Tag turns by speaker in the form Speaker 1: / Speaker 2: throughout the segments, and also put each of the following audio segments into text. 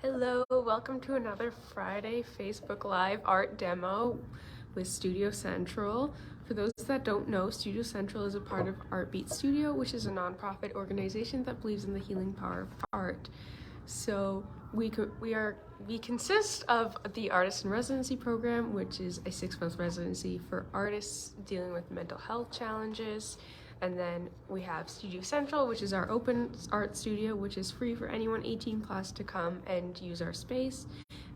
Speaker 1: Hello, welcome to another Friday Facebook Live art demo with Studio Central. For those that don't know, Studio Central is a part of Art Beat Studio, which is a nonprofit organization that believes in the healing power of art. So we consist of the Artist in Residency program, which is a 6-month residency for artists dealing with mental health challenges. And then we have Studio Central, which is our open art studio, which is free for anyone 18 plus to come and use our space.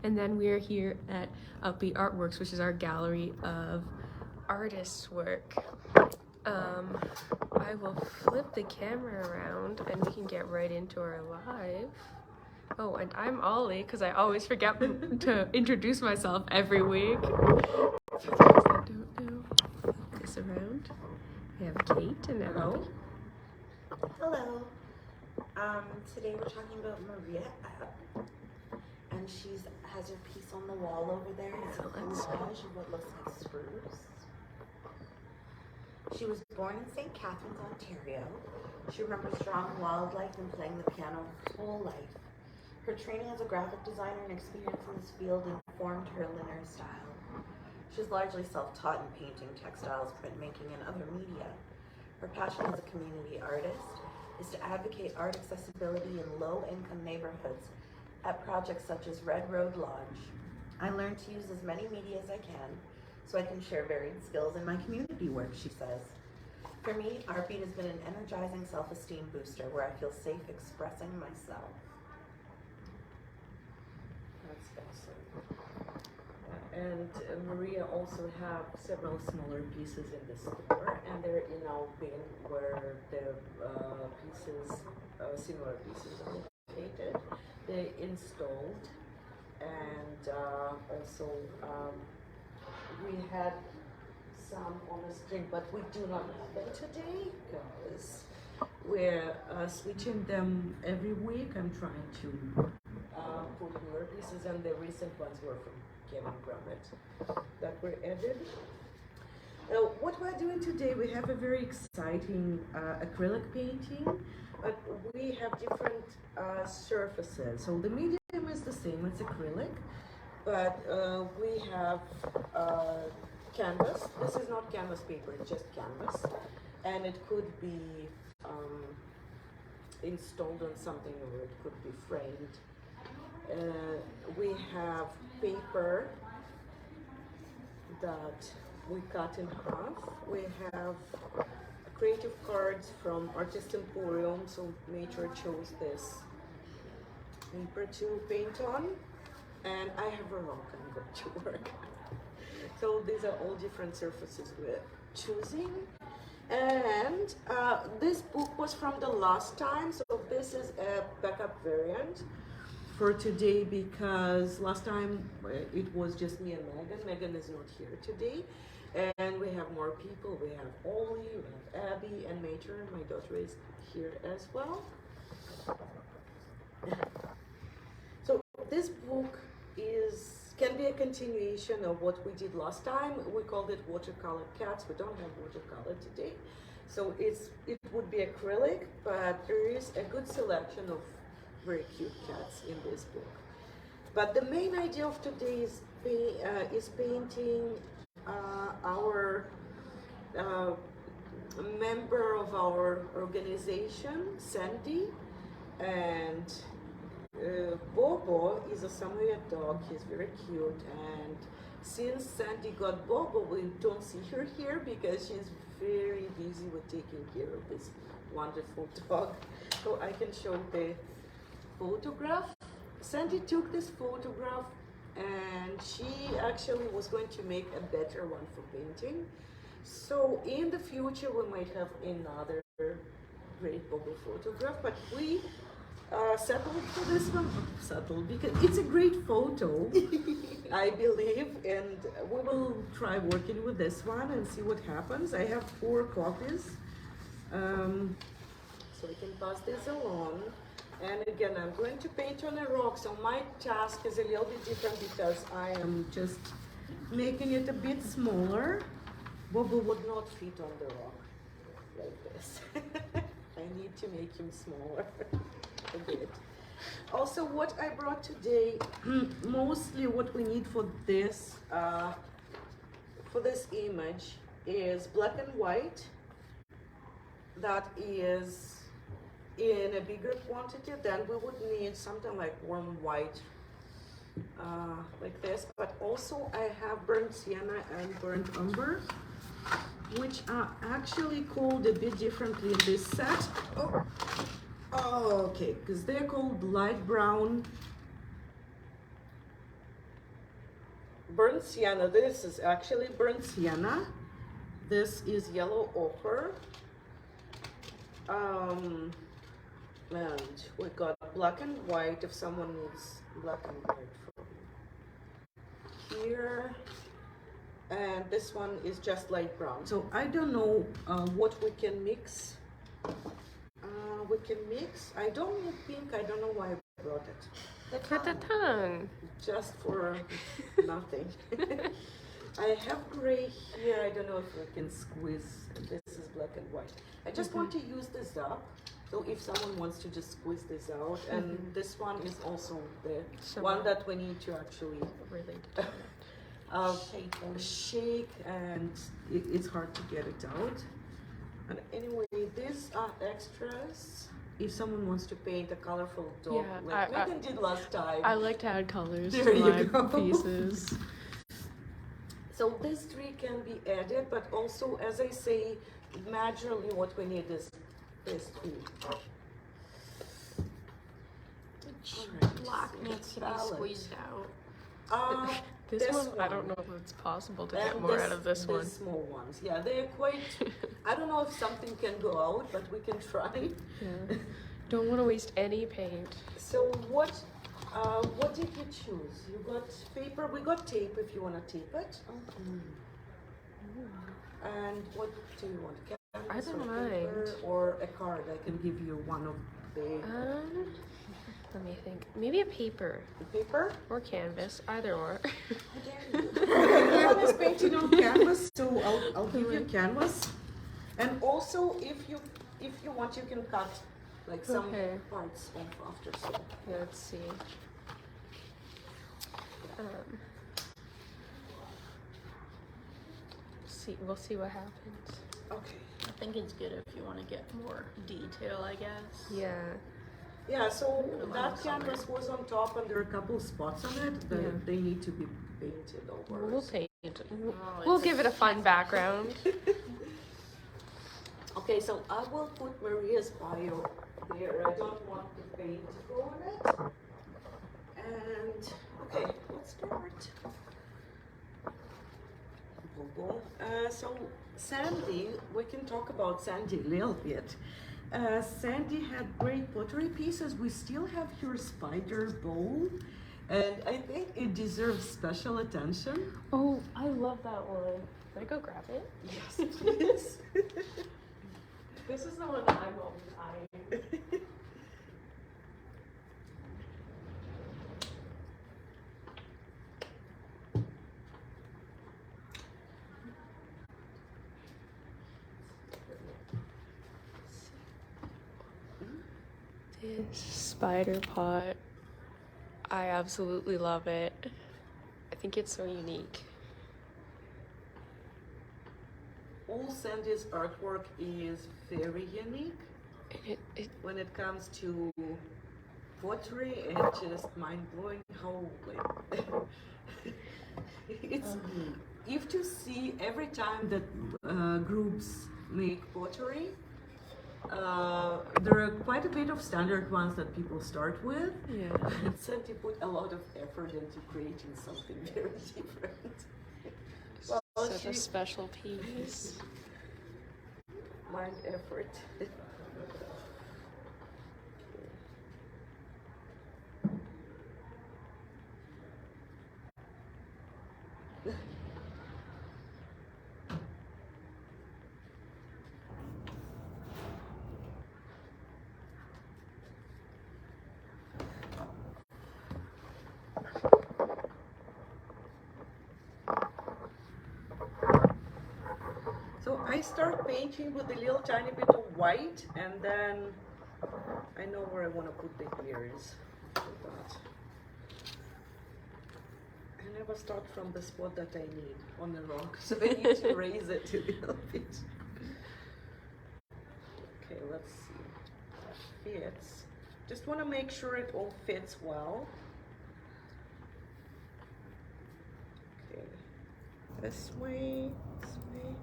Speaker 1: And then we are here at Upbeat Artworks, which is our gallery of artists' work. I will flip the camera around and we can get right into our live. Oh, and I'm Ollie, because I always forget to introduce myself every week. For those that don't know, flip this around. We have Kate and Emily.
Speaker 2: Hello. Today we're talking about Maria, and she has her piece on the wall over there. It's a collage of what looks like spruce. She was born in St. Catharines, Ontario. She remembers drawing wildlife and playing the piano her whole life. Her training as a graphic designer and experience in this field informed her linear style. She's largely self-taught in painting, textiles, printmaking, and other media. Her passion as a community artist is to advocate art accessibility in low-income neighborhoods at projects such as Red Road Lodge. I learned to use as many media as I can so I can share varied skills in my community work, she says. For me, Art Beat has been an energizing self-esteem booster where I feel safe expressing myself.
Speaker 3: That's awesome. And Maria also have several smaller pieces in the store, and they're in our bin where the similar pieces are located. They're installed, and also we had some on the string, but we do not have them today because we're switching them every week. I'm trying to put newer pieces, and the recent ones were from Kevin Grummett that were added. What we're doing today, we have a very exciting acrylic painting, but we have different surfaces. So the medium is the same, it's acrylic, but we have canvas. This is not canvas paper, it's just canvas, and it could be installed on something, or it could be framed. We have paper that we cut in half. We have creative cards from Artist Emporium, so nature chose this paper to paint on. And I have a rock I'm going to work. So these are all different surfaces we're choosing. And this book was from the last time, so this is a backup variant for today, because last time it was just me and Megan. Megan is not here today, and we have more people. We have Ollie, we have Abby, and Major. My daughter is here as well. So this book can be a continuation of what we did last time. We called it Watercolor Cats. We don't have watercolor today, so it would be acrylic, but there is a good selection of very cute cats in this book. But the main idea of today is painting our member of our organization, Sandy, and Bobo is a Samoyed dog. He's very cute, and since Sandy got Bobo, we don't see her here because she's very busy with taking care of this wonderful dog. So I can show the photograph. Sandy took this photograph, and she actually was going to make a better one for painting. So in the future we might have another great Bobo photograph, but we settled for this one. Settled because it's a great photo, I believe, and we will try working with this one and see what happens. I have 4 copies, so I can pass this along. And again, I'm going to paint on a rock, so my task is a little bit different because I am just making it a bit smaller. Bobo would not fit on the rock like this. I need to make him smaller a bit. Also, what I brought today, mostly what we need for this image is black and white. That is in a bigger quantity. Then we would need something like warm white, like this. But also I have burnt sienna and burnt umber, which are actually called a bit differently in this set. Oh, okay, because they're called light brown burnt sienna. This is actually burnt sienna. This is yellow ochre. And we got black and white if someone needs black and white from here. And this one is just light brown. So I don't know what we can mix. We can mix. I don't need pink. I don't know why I brought it.
Speaker 1: The tongue.
Speaker 3: Just for nothing. I have gray here. I don't know if we can squeeze. This is black and white. I just want to use this up. So if someone wants to just squeeze this out, and this one is also the one that we need to actually
Speaker 1: Really
Speaker 3: shake, and it's hard to get it out. And anyway, these are extras. If someone wants to paint a colorful dog, like Megan did last time.
Speaker 1: I like to add colors
Speaker 3: there
Speaker 1: to
Speaker 3: you
Speaker 1: my
Speaker 3: go.
Speaker 1: pieces.
Speaker 3: So this tree can be added, but also, as I say, majorly what we need is this tree.
Speaker 4: Black needs to be squeezed out.
Speaker 1: This one, I don't know if it's possible to get more out of this one.
Speaker 3: The small ones, yeah, they're quite. I don't know if something can go out, but we can try.
Speaker 1: Yeah. Don't want to waste any paint.
Speaker 3: So what did you choose? You got paper. We got tape. If you want to tape it. And what do you want? Canvas
Speaker 1: I don't
Speaker 3: or paper
Speaker 1: mind.
Speaker 3: or a card? I can give you one of the.
Speaker 1: Let me think. Maybe a paper.
Speaker 3: Paper?
Speaker 1: Or canvas, either or.
Speaker 3: Everyone is painting on canvas, so I'll give you canvas. And also, if you want, you can cut like some parts off after. So
Speaker 1: Yeah, let's see. We'll see what happens.
Speaker 3: okay.
Speaker 4: I think it's good if you want to get more detail, I guess.
Speaker 1: Yeah.
Speaker 3: Yeah, so that canvas was on top, and there are a couple spots on it that they need to be painted over.
Speaker 1: We'll paint it.
Speaker 4: Oh,
Speaker 1: We'll give it a fun background.
Speaker 3: Okay, so I will put Maria's bio there. I don't want the paint to go on it. And okay, let's start. Bobo. So Sandy, we can talk about Sandy a little bit. Sandy had great pottery pieces. We still have her spider bowl, and I think it deserves special attention.
Speaker 1: Oh, I love that one. Can I go grab it?
Speaker 3: Yes, please.
Speaker 1: This is the one that I'm always eyeing. This spider pot, I absolutely love it. I think it's so unique.
Speaker 3: All Sandy's artwork is very unique. When it comes to pottery, it's just mind-blowing how like it's if to see every time that groups make pottery, there are quite a bit of standard ones that people start with.
Speaker 1: Yeah.
Speaker 3: And Sandy put a lot of effort into creating something very different. Well,
Speaker 1: Such a special piece.
Speaker 3: Mind effort. So I start painting with a little tiny bit of white, and then I know where I want to put the ears. have a start from the spot that I need on the rock. So I need to raise it a little bit. Okay, let's see. That fits. Just want to make sure it all fits well. Okay. This way. This way.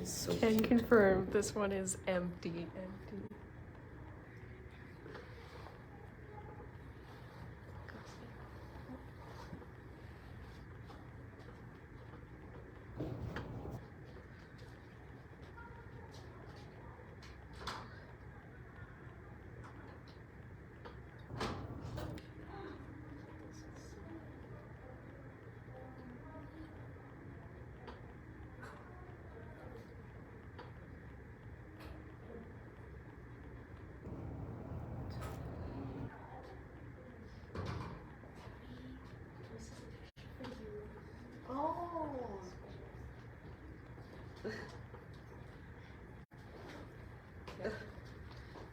Speaker 3: So
Speaker 1: Can
Speaker 3: cute.
Speaker 1: confirm this one is empty.
Speaker 2: Oh.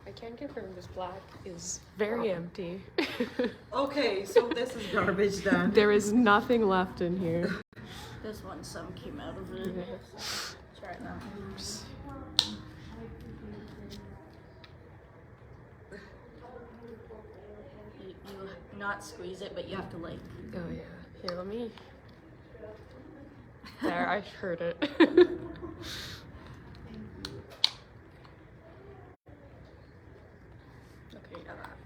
Speaker 1: I can confirm this black is very empty.
Speaker 3: Okay, so this is garbage then.
Speaker 1: There is nothing left in here.
Speaker 4: This one, some came out of it. Try it now. You not squeeze it, but you have to like.
Speaker 1: Oh yeah. Here, let me. There, I heard it.
Speaker 4: Okay, now that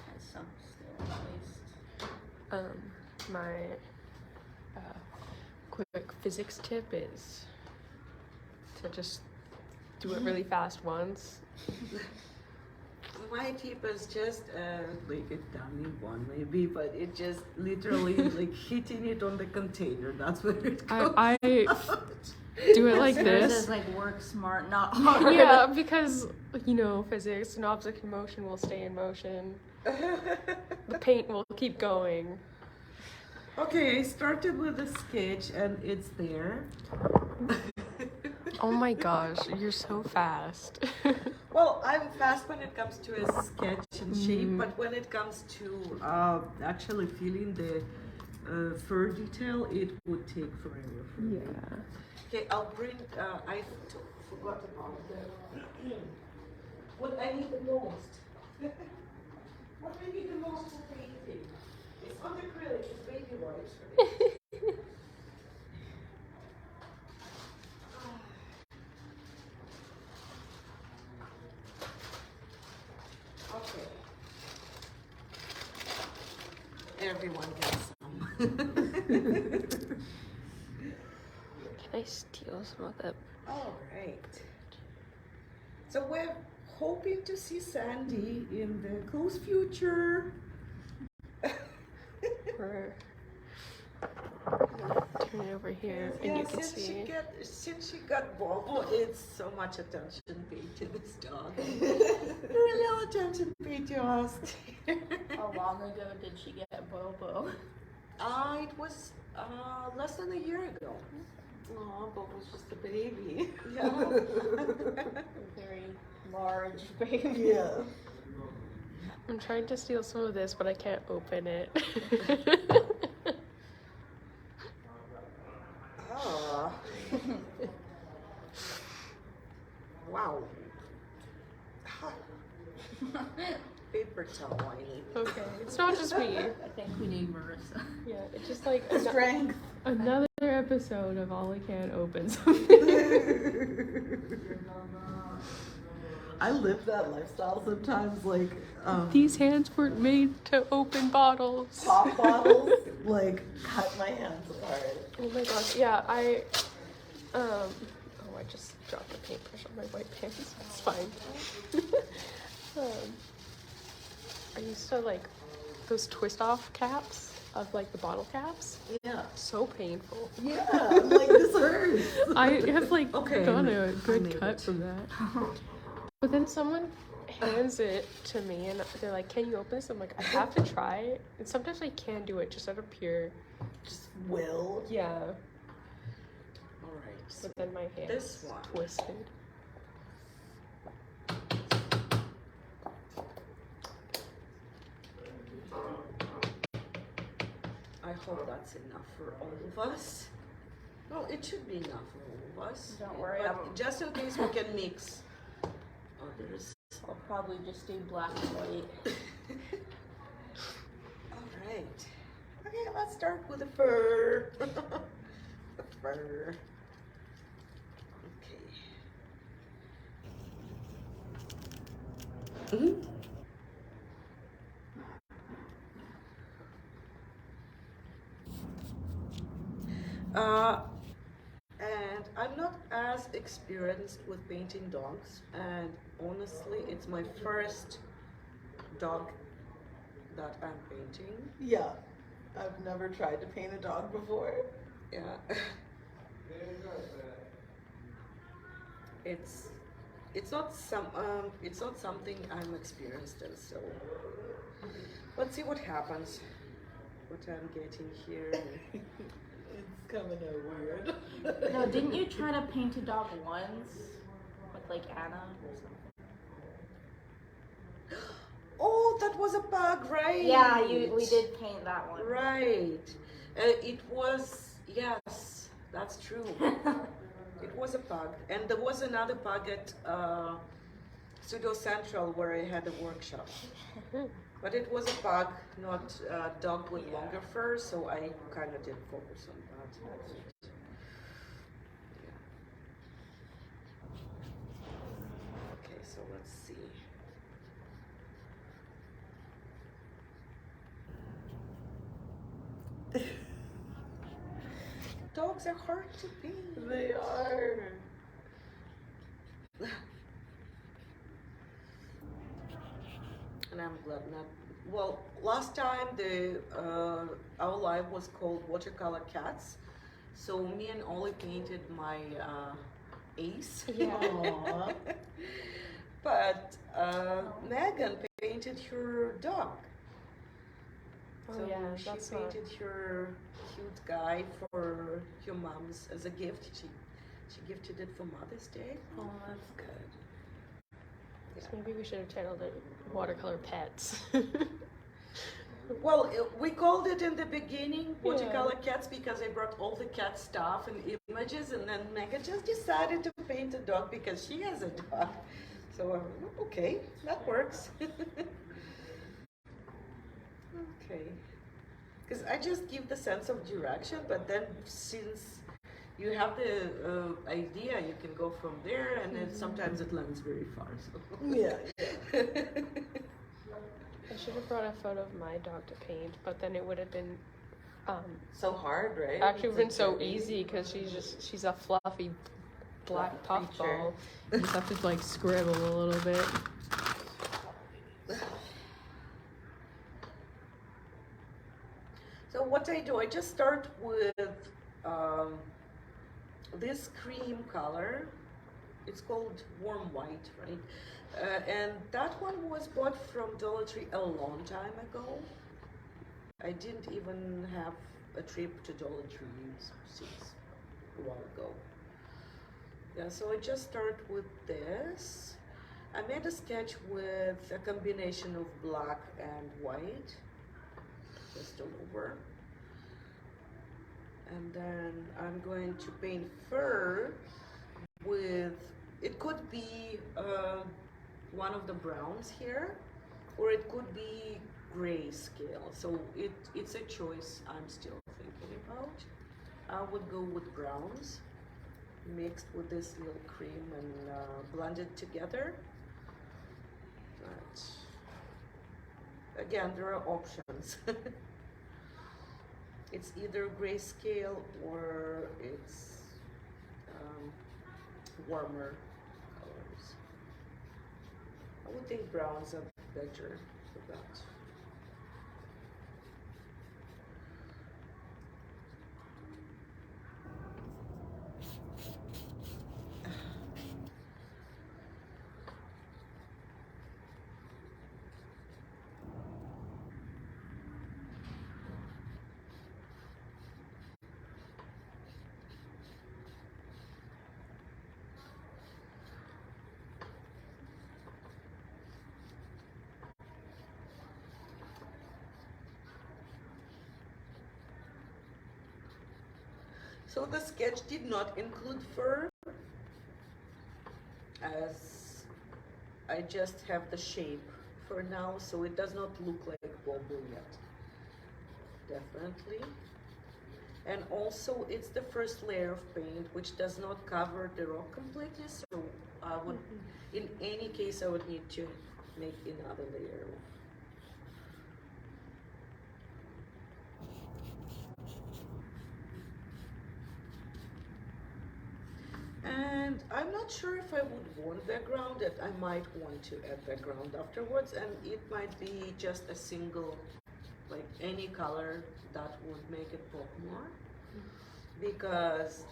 Speaker 4: has some still at least.
Speaker 1: My quick physics tip is to just do it really fast once.
Speaker 3: My tip is just like a dummy one maybe, but it just literally like hitting it on the container. That's where it goes.
Speaker 1: I do it like
Speaker 4: Yours
Speaker 1: this.
Speaker 4: is like work smart, not hard.
Speaker 1: Yeah, because you know physics, an object in motion will stay in motion. The paint will keep going.
Speaker 3: Okay, I started with a sketch and it's there.
Speaker 1: Oh my gosh, you're so fast.
Speaker 3: Well, I'm fast when it comes to a sketch and shape, but when it comes to actually filling the fur detail, it would take forever for me. Okay, I'll bring, I forgot about the, what I need the most. What I need the most for painting. It's not acrylic, it's baby wipes. Okay. Everyone gets some.
Speaker 1: Can I steal some of that?
Speaker 3: All right. So we're hoping to see Sandy in the close future.
Speaker 1: Or turn it over here, and
Speaker 3: Yeah,
Speaker 1: you can
Speaker 3: since
Speaker 1: see.
Speaker 3: since she got Bobo, it's so much attention paid to this dog. Very little attention paid to us.
Speaker 4: How long ago did she get Bobo?
Speaker 3: It was less than a year ago.
Speaker 2: Aw, Bobo's just a baby.
Speaker 3: Yeah.
Speaker 4: A very large baby.
Speaker 3: Yeah.
Speaker 1: I'm trying to steal some of this, but I can't open it.
Speaker 3: Oh. Wow. Paper towel I need.
Speaker 1: Okay, it's not just me.
Speaker 4: I think we need Marissa.
Speaker 1: Yeah, it's just like
Speaker 3: Strength.
Speaker 1: another episode of All I Can Open.
Speaker 3: I live that lifestyle sometimes, like
Speaker 1: These hands weren't made to open bottles.
Speaker 3: pop bottles, like cut my hands apart.
Speaker 1: Oh my gosh, yeah, I just dropped the paintbrush on my white pants. It's fine. I used to like those twist off caps of like the bottle caps.
Speaker 3: Yeah.
Speaker 1: So painful.
Speaker 3: Yeah, I'm like this hurts.
Speaker 1: I have like
Speaker 3: Okay,
Speaker 1: done a
Speaker 3: I
Speaker 1: good
Speaker 3: made
Speaker 1: cut
Speaker 3: it.
Speaker 1: from that. But then someone hands it to me and they're like, can you open this? I'm like, I have to try it. And sometimes I can do it just out of pure,
Speaker 3: Just will.
Speaker 1: yeah.
Speaker 3: All right.
Speaker 1: But then my hand
Speaker 3: This
Speaker 1: is
Speaker 3: one.
Speaker 1: twisted.
Speaker 3: I hope that's enough for all of us. Well, it should be enough for all of us.
Speaker 4: Don't worry,
Speaker 3: But just in case we can mix others.
Speaker 4: I'll probably just do black and white.
Speaker 3: All right. Okay, let's start with the fur. The fur. Okay. Mm-hmm. And I'm not as experienced with painting dogs, and honestly, it's my first dog that I'm painting.
Speaker 2: Yeah. I've never tried to paint a dog before.
Speaker 3: Yeah. it's not something I'm experienced in, so let's see what happens. What I'm getting here.
Speaker 2: It's coming out weird.
Speaker 4: No, didn't you try to paint a dog once? With like Anna or something?
Speaker 3: Oh, that was a pug, right?
Speaker 4: Yeah, we did paint that one.
Speaker 3: Right. It was, yes, that's true. It was a pug. And there was another pug at Studio Central where I had a workshop. But it was a pug, not a dog with longer fur, so I kind of did focus on that. Yeah. Okay, so let's see. Dogs are hard to paint.
Speaker 2: They are.
Speaker 3: And I'm glad not. Well, last time our live was called Watercolor Cats, so me and Ollie painted my ace.
Speaker 1: Yeah.
Speaker 2: Aww.
Speaker 3: But Megan painted her dog.
Speaker 1: Oh
Speaker 3: So
Speaker 1: yeah,
Speaker 3: she
Speaker 1: that's
Speaker 3: painted her cute guy for your mom's as a gift. She gifted it for Mother's Day.
Speaker 2: Oh, that's good.
Speaker 1: So maybe we should have titled it Watercolor Pets.
Speaker 3: Well, we called it in the beginning Watercolor Cats because I brought all the cat stuff and images, and then Megan just decided to paint a dog because she has a dog. So, okay, that works. Okay. Because I just give the sense of direction, but then since you have the idea, you can go from there, and then sometimes it lands very far. So.
Speaker 2: Yeah.
Speaker 1: I should have brought a photo of my dog to paint, but then it would have been
Speaker 2: So hard, right?
Speaker 1: actually
Speaker 2: It's
Speaker 1: been
Speaker 2: like
Speaker 1: so
Speaker 2: very-
Speaker 1: easy because she's a fluffy black
Speaker 2: Fluff
Speaker 1: puffball. You just have to like scribble a little bit.
Speaker 3: So what I do, I just start with this cream color. It's called warm white, right? And that one was bought from Dollar Tree a long time ago. I didn't even have a trip to Dollar Tree since a while ago. Yeah, so I just start with this. I made a sketch with a combination of black and white, just all over. And then I'm going to paint fur with, it could be one of the browns here, or it could be grayscale. So it's a choice I'm still thinking about. I would go with browns mixed with this little cream and blended together. But again, there are options. It's either grayscale or it's warmer colors. I would think browns are better for that. So the sketch did not include fur, as I just have the shape for now, so it does not look like Bobo yet. Definitely. And also it's the first layer of paint, which does not cover the rock completely, so I would, in any case, I would need to make another layer. And I'm not sure if I would want background, that I might want to add background afterwards, and it might be just a single, like any color that would make it pop more, because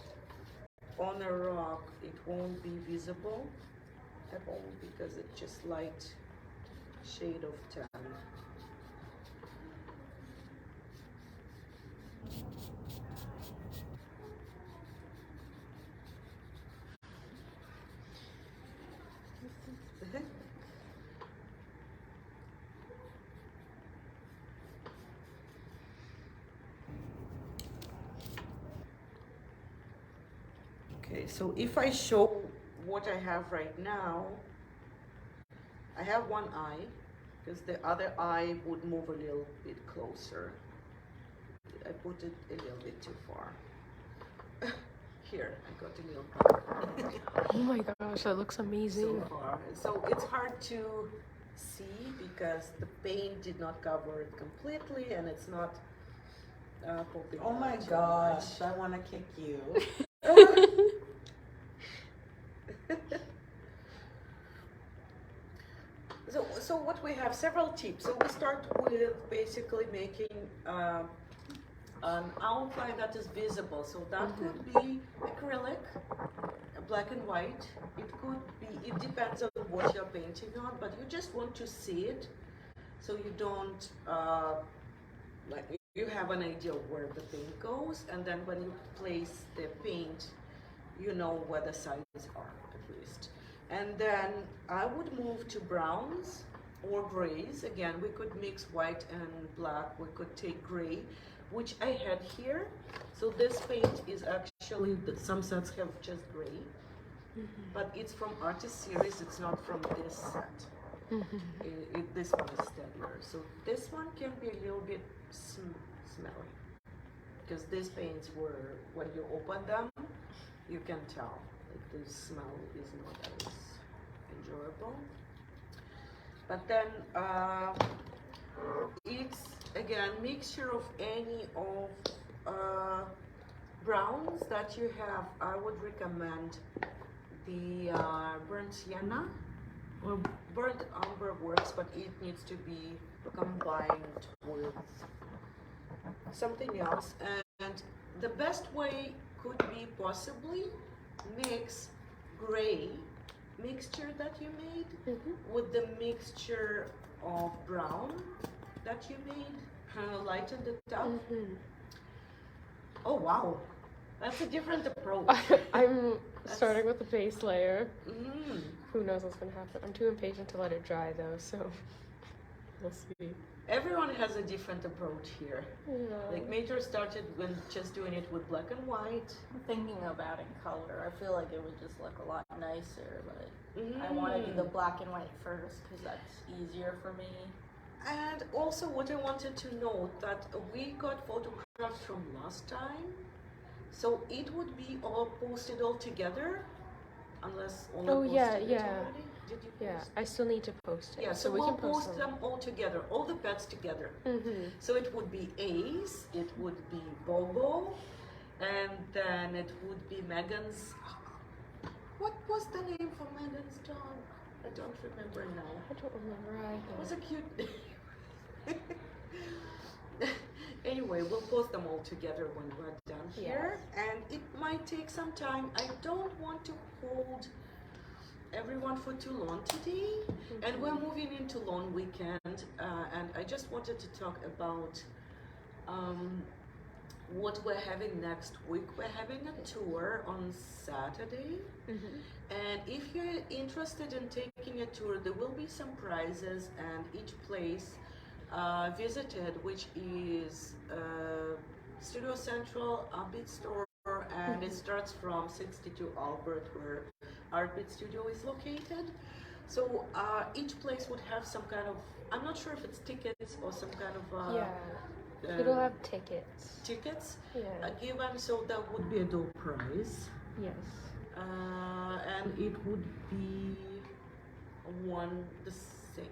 Speaker 3: on a rock it won't be visible at all because it's just light shade of tan. Okay, so if I show what I have right now, I have one eye, because the other eye would move a little bit closer. I put it a little bit too far. Here, I got a little color.
Speaker 1: Oh my gosh, that looks amazing.
Speaker 3: So far. So it's hard to see because the paint did not cover it completely, and it's not popping
Speaker 2: Oh my
Speaker 3: out too
Speaker 2: gosh,
Speaker 3: much.
Speaker 2: I want to kick you.
Speaker 3: So what we have, several tips. So we start with basically making an outline that is visible. So that could be acrylic, black and white. It could be, it depends on what you're painting on, but you just want to see it, so you don't, like, you have an idea of where the paint goes, and then when you place the paint, you know where the sides are, at least. And then I would move to browns or grays. Again, we could mix white and black. We could take gray, which I had here. So this paint is actually, some sets have just gray, but it's from Artist Series. It's not from this set. This one is Stedler. So this one can be a little bit smelly, because these paints were, when you open them, you can tell like the smell is not as enjoyable. But then it's again mixture of any of browns that you have. I would recommend the burnt sienna or burnt umber works, but it needs to be combined with something else. And the best way could be possibly mix gray mixture that you made with the mixture of brown that you made, kind of lighten the top. Oh wow, that's a different approach.
Speaker 1: I'm starting with the base layer.
Speaker 3: Mm.
Speaker 1: Who knows what's gonna happen? I'm too impatient to let it dry though, so we'll see.
Speaker 3: Everyone has a different approach here.
Speaker 1: Yeah.
Speaker 3: Like Major started when just doing it with black and white.
Speaker 4: I'm thinking of adding color. I feel like it would just look a lot nicer, but I want to do the black and white first because that's easier for me.
Speaker 3: And also what I wanted to note, that we got photographs from last time, so it would be all posted all together, unless all posted it already. Did you post?
Speaker 1: Yeah, I still need to post it.
Speaker 3: Yeah, so
Speaker 1: we
Speaker 3: we'll
Speaker 1: can
Speaker 3: post them all together, all the pets together. So it would be Ace, it would be Bobo, and then it would be Megan's. What was the name for Megan's dog? I don't remember now.
Speaker 1: I don't remember either.
Speaker 3: It was a cute name. Anyway, we'll post them all together when we're done here. And it might take some time. I don't want to hold everyone for too long today. And we're moving into long weekend. And I just wanted to talk about what we're having next week. We're having a tour on Saturday. And if you're interested in taking a tour, there will be some prizes, and each place visited, which is Studio Central, Beat Store, more, and it starts from 62 Albert, where Artbeat Studio is located. So each place would have some kind of, I'm not sure if it's tickets or some kind of
Speaker 1: Yeah. It'll have tickets.
Speaker 3: Tickets
Speaker 1: Yeah.
Speaker 3: given, so that would be a door prize.
Speaker 1: Yes.
Speaker 3: And it would be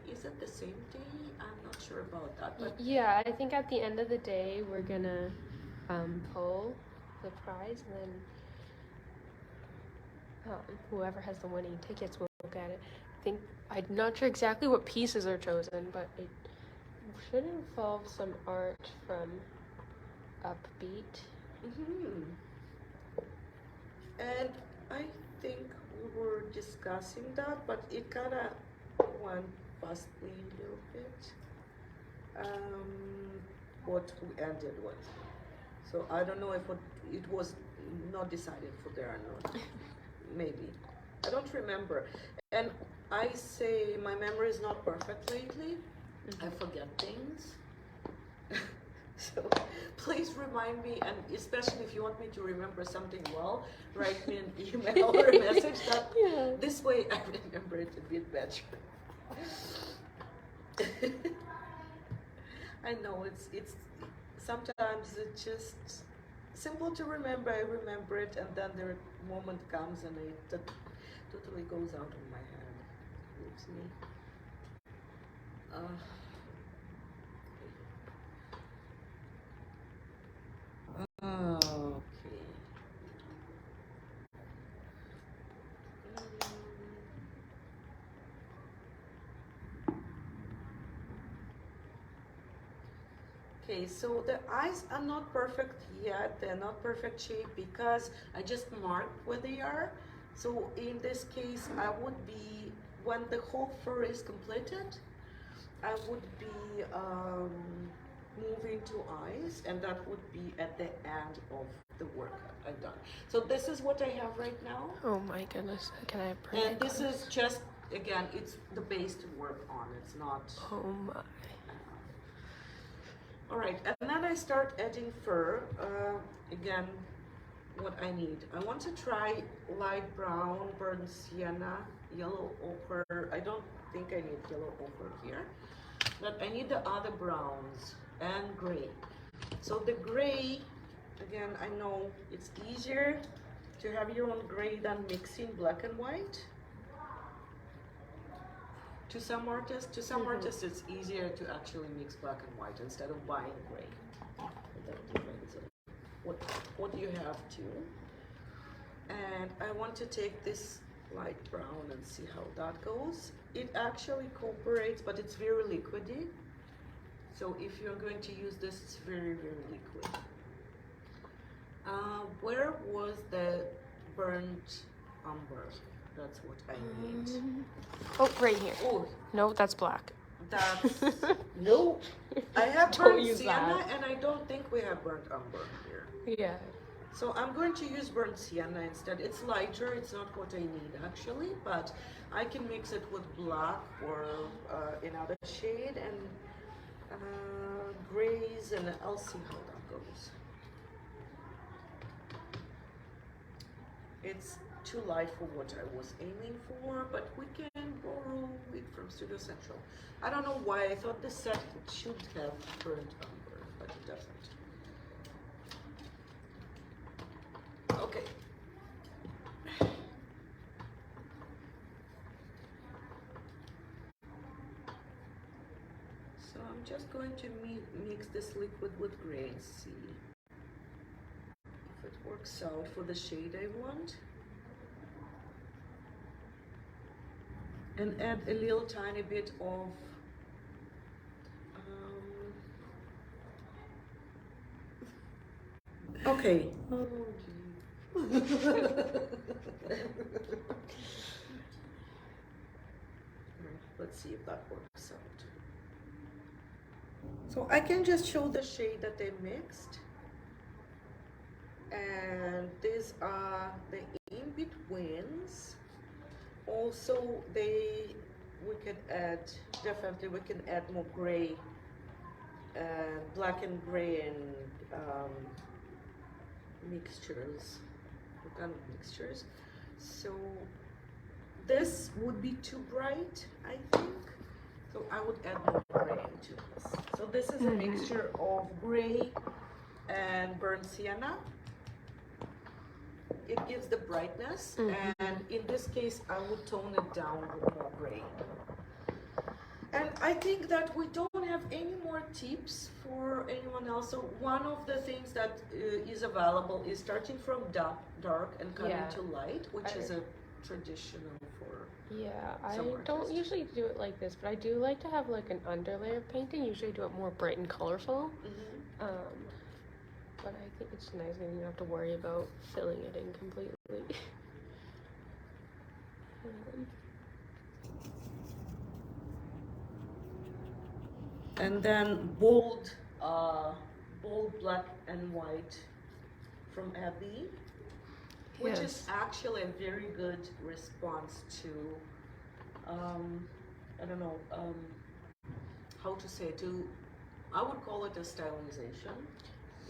Speaker 3: is it the same day? I'm not sure about that. But
Speaker 1: yeah, I think at the end of the day we're gonna pull the prize, and then whoever has the winning tickets will look at it. I'm not sure exactly what pieces are chosen, but it should involve some art from Upbeat.
Speaker 3: Mm-hmm. And I think we were discussing that, but it kind of went past me a little bit. What we ended with. So I don't know if it was not decided for there or not. Maybe. I don't remember. And I say my memory is not perfect lately. I forget things. So please remind me, and especially if you want me to remember something well, write me an email or a message. That this way I remember it a bit better. I know it's sometimes it's just simple to remember. I remember it, and then the moment comes and it totally goes out of my head. Leaves me. Okay. Okay, so the eyes are not perfect yet. They're not perfect shape because I just marked where they are. So in this case, I would be, when the whole fur is completed, I would be moving to eyes, and that would be at the end of the work I've done. So this is what I have right now.
Speaker 1: Oh my goodness, can I print
Speaker 3: And this is just, again, it's the base to work on. It's not.
Speaker 1: Oh my.
Speaker 3: All right, and then I start adding fur. Again, what I need. I want to try light brown, burnt sienna, yellow ochre. I don't think I need yellow ochre here, but I need the other browns and gray. So the gray, again, I know it's easier to have your own gray than mixing black and white. To some artists, it's easier to actually mix black and white instead of buying gray. That depends on what you have to. And I want to take this light brown and see how that goes. It actually cooperates, but it's very liquidy. So if you're going to use this, it's very, very liquid. Where was the burnt umber? That's what I need.
Speaker 1: Oh, right here.
Speaker 3: Oh,
Speaker 1: no, that's black.
Speaker 3: That's no. I have
Speaker 1: Don't
Speaker 3: burnt
Speaker 1: use
Speaker 3: sienna,
Speaker 1: that.
Speaker 3: and I don't think we have burnt umber here.
Speaker 1: Yeah.
Speaker 3: So I'm going to use burnt sienna instead. It's lighter. It's not what I need actually, but I can mix it with black or another shade and grays, and I'll see how that goes. It's too light for what I was aiming for, but we can borrow it from Studio Central. I don't know why I thought this set should have burnt umber, but it doesn't. Okay. So I'm just going to mix this liquid with gray and see if it works out for the shade I want. And add a little tiny bit of okay. Oh, let's see if that works out. So I can just show the shade that they mixed. And these are the in-betweens. Also, we can add, definitely we can add more gray, black and gray, and mixtures, organic mixtures. So this would be too bright, I think. So I would add more gray into this. So this is a mixture of gray and burnt sienna. It gives the brightness, and in this case, I would tone it down with more gray. And I think that we don't have any more tips for anyone else. So one of the things that is available is starting from dark and coming to light, which is a traditional for
Speaker 1: I
Speaker 3: some
Speaker 1: don't
Speaker 3: artists.
Speaker 1: usually do it like this, but I do like to have like an underlayer of painting. Usually I do it more bright and colorful. But I think it's nice that you don't have to worry about filling it in completely.
Speaker 3: And then bold black and white from Abby, which is actually a very good response to, I don't know, how to say, I would call it a stylization.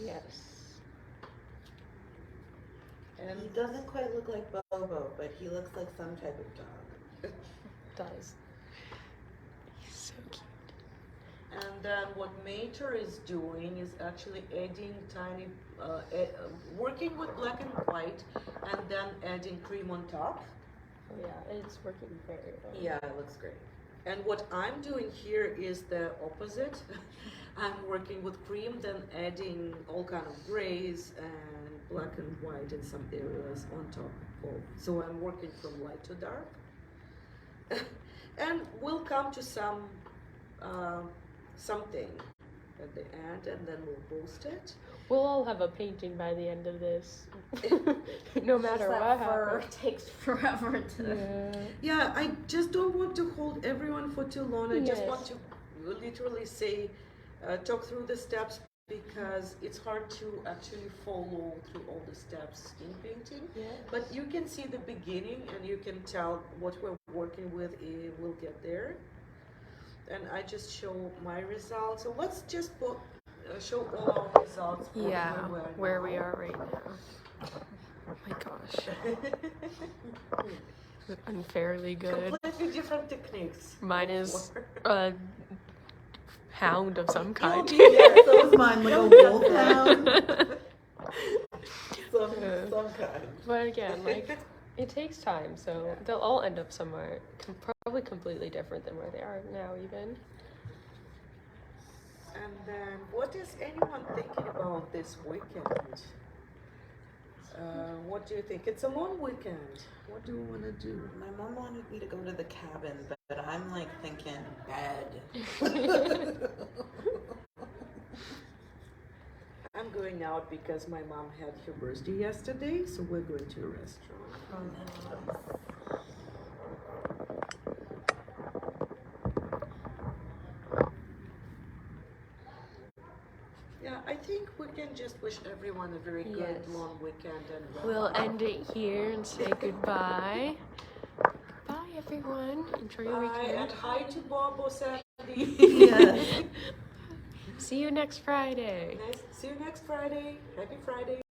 Speaker 1: Yes.
Speaker 3: And
Speaker 2: He doesn't quite look like Bobo, but he looks like some type of dog.
Speaker 1: Does. He's so cute.
Speaker 3: And then what Mater is doing is actually adding tiny, working with black and white, and then adding cream on top.
Speaker 1: Oh yeah, it's working very well.
Speaker 2: Yeah, it looks great.
Speaker 3: And what I'm doing here is the opposite. I'm working with cream, then adding all kind of grays and black and white in some areas on top of. So I'm working from light to dark. And we'll come to something at the end, and then we'll post it.
Speaker 1: We'll all have a painting by the end of this. No matter
Speaker 4: Just
Speaker 1: what
Speaker 4: that fur
Speaker 1: happens.
Speaker 4: takes forever to.
Speaker 3: Yeah, I just don't want to hold everyone for too long. I just
Speaker 1: Yes.
Speaker 3: want to literally say, talk through the steps, because it's hard to actually follow through all the steps in painting.
Speaker 1: Yeah.
Speaker 3: But you can see the beginning, and you can tell what we're working with. We'll get there. And I just show my results. So let's just show all our results. For
Speaker 1: Yeah, where we
Speaker 3: now.
Speaker 1: are right now. Oh my gosh. Unfairly good.
Speaker 3: Completely different techniques.
Speaker 1: Mine is a hound of some kind.
Speaker 2: Yeah, so is mine, like a wolfhound. Some kind.
Speaker 1: But again, like, it takes time, so they'll all end up somewhere probably completely different than where they are now, even.
Speaker 3: And then, what is anyone thinking about this weekend? What do you think? It's a long weekend. What do you want to do?
Speaker 2: My mom wanted me to go to the cabin, but I'm like thinking bed.
Speaker 3: I'm going out because my mom had her birthday yesterday, so we're going to a restaurant. Yeah, I think we can just wish everyone a very good
Speaker 1: Yes.
Speaker 3: long weekend, and
Speaker 1: We'll end it here and say goodbye. Bye, everyone. Enjoy your
Speaker 3: bye,
Speaker 1: weekend.
Speaker 3: and hi to Bobo, Sandy.
Speaker 2: Yeah.
Speaker 1: See you next Friday.
Speaker 3: See you next Friday. Happy Friday.